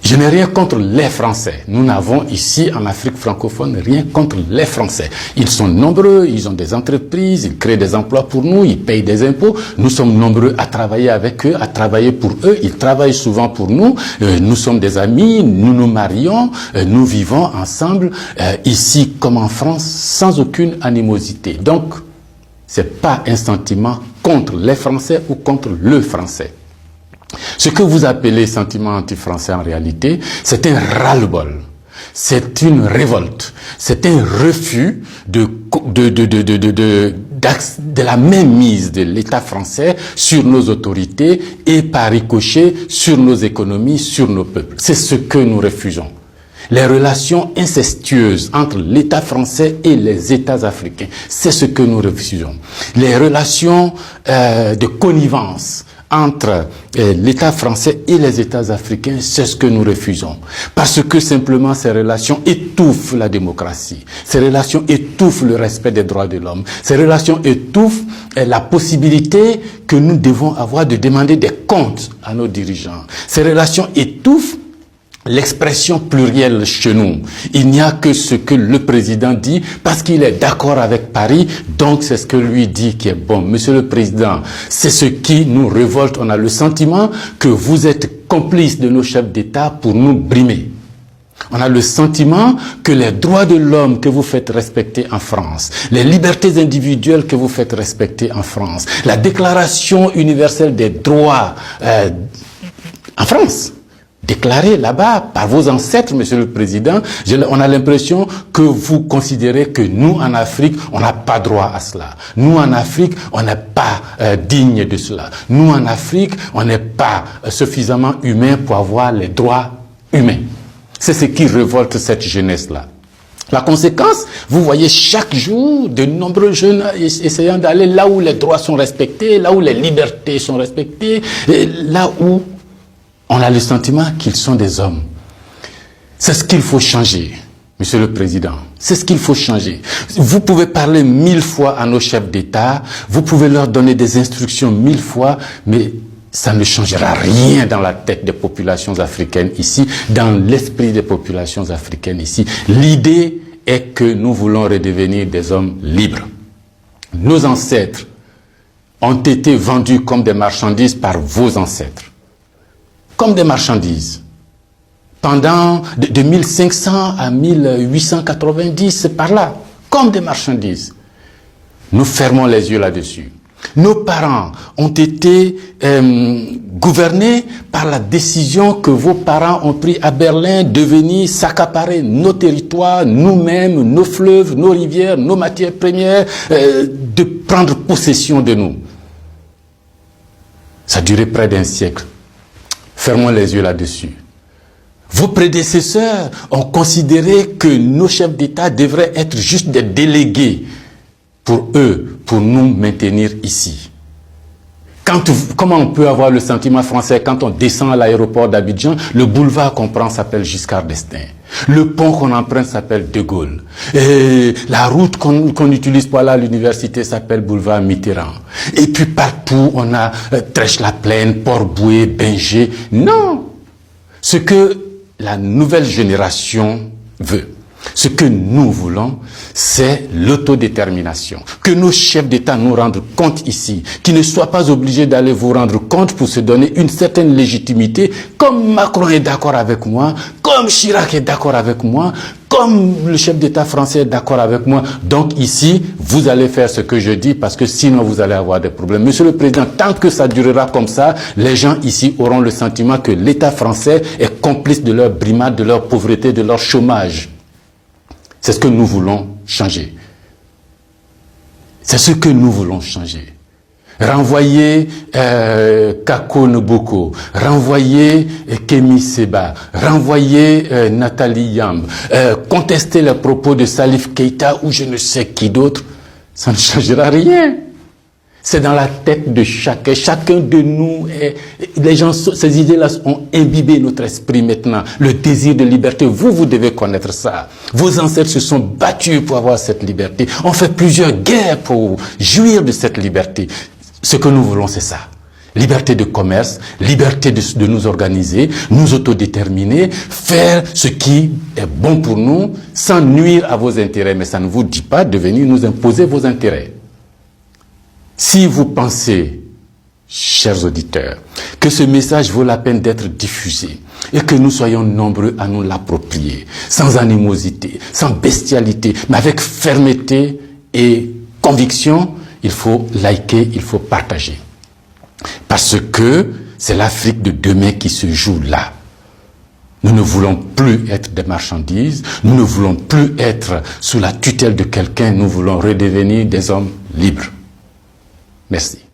Je n'ai rien contre les Français. Nous n'avons ici, en Afrique francophone, rien contre les Français. Ils sont nombreux, ils ont des entreprises, ils créent des emplois pour nous, ils payent des impôts. Nous sommes nombreux à travailler avec eux, à travailler pour eux. Ils travaillent souvent pour nous. Nous sommes des amis, nous nous marions, nous vivons ensemble, ici comme en France, sans aucune animosité. Donc, c'est pas un sentiment contre les Français ou contre le Français. Ce que vous appelez sentiment anti-français en réalité, c'est un ras-le-bol, c'est une révolte, c'est un refus de la mainmise de l'État français sur nos autorités et par ricochet sur nos économies, sur nos peuples. C'est ce que nous refusons. Les relations incestueuses entre l'État français et les États africains, c'est ce que nous refusons. Les relations de connivence entre l'État français et les États africains, c'est ce que nous refusons. Parce que simplement ces relations étouffent la démocratie. Ces relations étouffent le respect des droits de l'homme. Ces relations étouffent la possibilité que nous devons avoir de demander des comptes à nos dirigeants. Ces relations étouffent l'expression plurielle chez nous. Il n'y a que ce que le président dit parce qu'il est d'accord avec Paris, donc c'est ce que lui dit qui est bon. Monsieur le président, c'est ce qui nous révolte. On a le sentiment que vous êtes complice de nos chefs d'État pour nous brimer. On a le sentiment que les droits de l'homme que vous faites respecter en France, les libertés individuelles que vous faites respecter en France, la déclaration universelle des droits en France, déclaré là-bas par vos ancêtres, Monsieur le Président, on a l'impression que vous considérez que nous, en Afrique, on n'a pas droit à cela. Nous, en Afrique, on n'est pas digne de cela. Nous, en Afrique, on n'est pas suffisamment humain pour avoir les droits humains. C'est ce qui révolte cette jeunesse-là. La conséquence, vous voyez chaque jour de nombreux jeunes essayant d'aller là où les droits sont respectés, là où les libertés sont respectées, là où on a le sentiment qu'ils sont des hommes. C'est ce qu'il faut changer, Monsieur le Président. C'est ce qu'il faut changer. Vous pouvez parler 1000 fois à nos chefs d'État, vous pouvez leur donner des instructions 1000 fois, mais ça ne changera rien dans la tête des populations africaines ici, dans l'esprit des populations africaines ici. L'idée est que nous voulons redevenir des hommes libres. Nos ancêtres ont été vendus comme des marchandises par vos ancêtres. Comme des marchandises. Pendant de 1500 à 1890, c'est par là, comme des marchandises. Nous fermons les yeux là-dessus. Nos parents ont été gouvernés par la décision que vos parents ont prise à Berlin de venir s'accaparer nos territoires, nous-mêmes, nos fleuves, nos rivières, nos matières premières, de prendre possession de nous. Ça a duré près d'un siècle. Fermons les yeux là-dessus. Vos prédécesseurs ont considéré que nos chefs d'État devraient être juste des délégués pour eux, pour nous maintenir ici. Comment on peut avoir le sentiment français quand on descend à l'aéroport d'Abidjan, le boulevard qu'on prend s'appelle Giscard d'Estaing. Le pont qu'on emprunte s'appelle De Gaulle. Et la route qu'on utilise pour aller à l'université s'appelle boulevard Mitterrand. Et puis partout, on a Trèche-la-Plaine, Port-Bouët, Binger. Non! Ce que la nouvelle génération veut, ce que nous voulons, c'est l'autodétermination. Que nos chefs d'État nous rendent compte ici, qu'ils ne soient pas obligés d'aller vous rendre compte pour se donner une certaine légitimité, comme Macron est d'accord avec moi, comme Chirac est d'accord avec moi, comme le chef d'État français est d'accord avec moi. Donc ici, vous allez faire ce que je dis parce que sinon vous allez avoir des problèmes. Monsieur le Président, tant que ça durera comme ça, les gens ici auront le sentiment que l'État français est complice de leur brimade, de leur pauvreté, de leur chômage. C'est ce que nous voulons changer. C'est ce que nous voulons changer. Renvoyer Kako Noboko, renvoyer Kemi Seba, renvoyer Nathalie Yamb, contester les propos de Salif Keïta ou je ne sais qui d'autre, ça ne changera rien. C'est dans la tête de chacun. Chacun de nous, les gens, ces idées-là ont imbibé notre esprit maintenant. Le désir de liberté, vous devez connaître ça. Vos ancêtres se sont battus pour avoir cette liberté. On fait plusieurs guerres pour jouir de cette liberté. Ce que nous voulons, c'est ça. liberté de commerce, liberté de nous organiser, nous autodéterminer, faire ce qui est bon pour nous, sans nuire à vos intérêts. Mais ça ne vous dit pas de venir nous imposer vos intérêts. Si vous pensez, chers auditeurs, que ce message vaut la peine d'être diffusé et que nous soyons nombreux à nous l'approprier, sans animosité, sans bestialité, mais avec fermeté et conviction, il faut liker, il faut partager. Parce que c'est l'Afrique de demain qui se joue là. Nous ne voulons plus être des marchandises, nous ne voulons plus être sous la tutelle de quelqu'un, nous voulons redevenir des hommes libres. Merci.